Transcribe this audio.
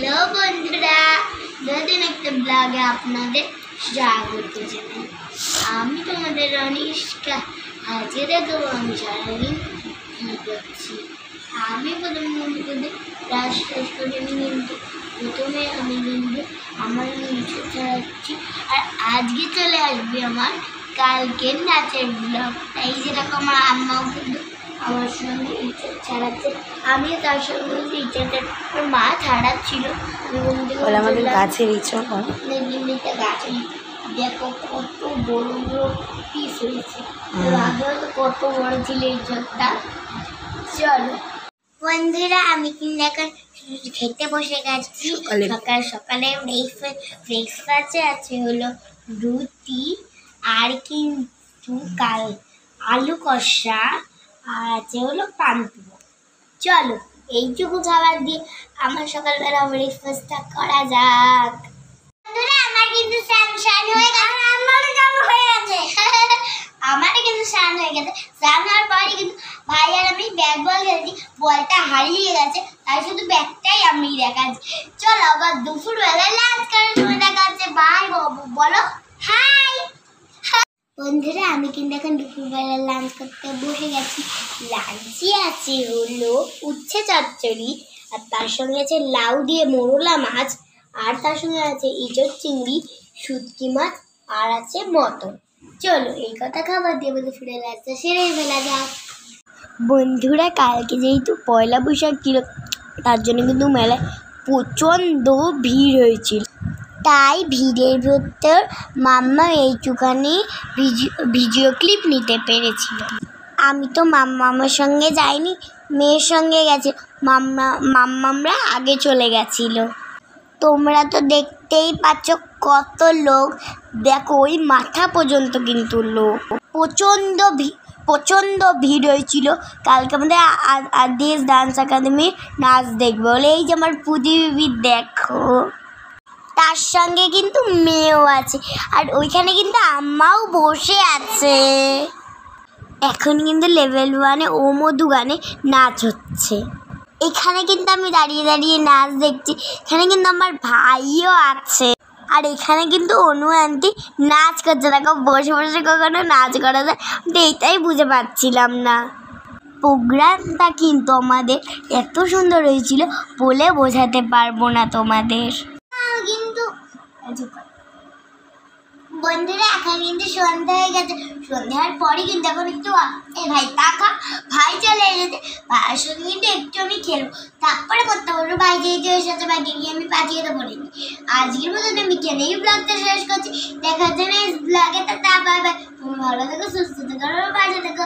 Hello বন্ধুরা, নতুন একটা ব্লগে আপনাদের স্বাগত জানাই। আমি তোমাদের অনিষ্কা। আজকে দেখো আমি সারাদিন কী করছি। আমি প্রথমে ব্রাশ ট্রাশ করে প্রথমে আমি কিন্তু আমার নিচে ছাড়াচ্ছি। আর আজকে চলে আসবে আমার কালকের নাচের ব্লগ। তাই যেরকম আমার আম্মাও কিন্তু আমার সঙ্গে ইঁচড় ছাড়াচ্ছে, আমিও তার সঙ্গে ইঁচড়টা মা ছাড়াচ্ছিল। আমাদের গাছের ইঁচড় গাছের দেখো কত বড় বড় পিস হয়েছে। আগেও তো কত বড় ছিল ইঁচড়টা। চলো বন্ধুরা, আমি কিন্তু এখন খেতে বসে গেছি। সকালে ব্রেকফাস্টে আছে হলো রুটি আর কিন্তু আলু কষা আর আছে হলো পান্তুয়া। চলো এইটুকু খাবার দিয়ে আমার সকালবেলা ব্রেকফাস্টটা করা যাক। বন্ধুরা, আমার কিন্তু স্নান হয়ে গেছে। আমারও কিন্তু স্নান হয়ে গেছে। স্নান হওয়ার পরে কিন্তু ভাই আর আমি ব্যাট বল খেলছি। বলটা হারিয়ে গেছে, তাই শুধু ব্যাটটাই আমি দেখাচ্ছি। চলো আবার দুপুরবেলায় লাঞ্চ করার সময় দেখাচ্ছে। বাই বলো হাই। বন্ধুরা, আমি কিন্তু এখন দুপুরবেলা লাঞ্চ করতে বসে গেছি। লাঞ্চে আছে হলো উচ্ছে চচ্চড়ি, আর তার সঙ্গে আছে লাউ দিয়ে মোরলা মাছ, আর তার সঙ্গে আছে ইঁচড় চিংড়ি, শুটকি মাছ, আর আছে মটন। চলো এই কথা খাবার দিয়ে বলে ফিরে লাঞ্চটা সেরে ফেলা যাক। বন্ধুরা, কালকে যেহেতু পয়লা বৈশাখ ছিল, তার জন্য কিন্তু মেলায় প্রচণ্ড ভিড় হয়েছিল। তাই ভিড়ের ভেতর মাম্মা এইটুখানি ভিডিও ক্লিপ নিতে পেরেছিল। আমি তো মাম্মার সঙ্গে যাইনি, মেয়ের সঙ্গে গেছে। মাম্মামরা আগে চলে গেছিল। তোমরা তো দেখতেই পাচ্ছ কত লোক, দেখো ওই মাথা পর্যন্ত কিন্তু লোক। প্রচণ্ড ভিড় হয়েছিল। কালকে আমাদের দেশ ডান্স একাডেমির নাচ দেখবে বলে এই যে আমার পুদিবি দেখো, তার সঙ্গে কিন্তু মেয়েও আছে, আর ওইখানে কিন্তু আম্মাও বসে আছে। এখন কিন্তু লেভেল 1-এ ও মধু গানে নাচ হচ্ছে। এখানে কিন্তু আমি দাঁড়িয়ে দাঁড়িয়ে নাচ দেখছি। এখানে কিন্তু আমার ভাইও আছে, আর এখানে কিন্তু অনু আন্টি নাচ করছে। দেখো বসে বসে কখনো নাচ করা যায়, এইটাই বুঝে পাচ্ছিলাম না। প্রোগ্রামটা কিন্তু আমাদের এত সুন্দর হয়েছিল বলে বোঝাতে পারবো না তোমাদের। কিন্তু বন্ধুরা, এখন কিন্তু সন্ধ্যা হয়ে গেছে। সন্ধ্যা হওয়ার পরে কিন্তু এখন একটু ভাই টাকা ভাই চলে এসেছে। ভাইয়ের সঙ্গে কিন্তু একটু আমি খেলবো, তারপরে করতে পারবো। ভাই যেহেতু এসেছে, ভাইকে গিয়ে আমি পাঠিয়ে দেবো। আজকের মতন আমি কেনেই ব্লগটা শেষ করছি। দেখা যাবে ব্লগে। তা বাই বাই। তুমি ভালো থেকো, সুস্থ থেকো, বাজে থেকো।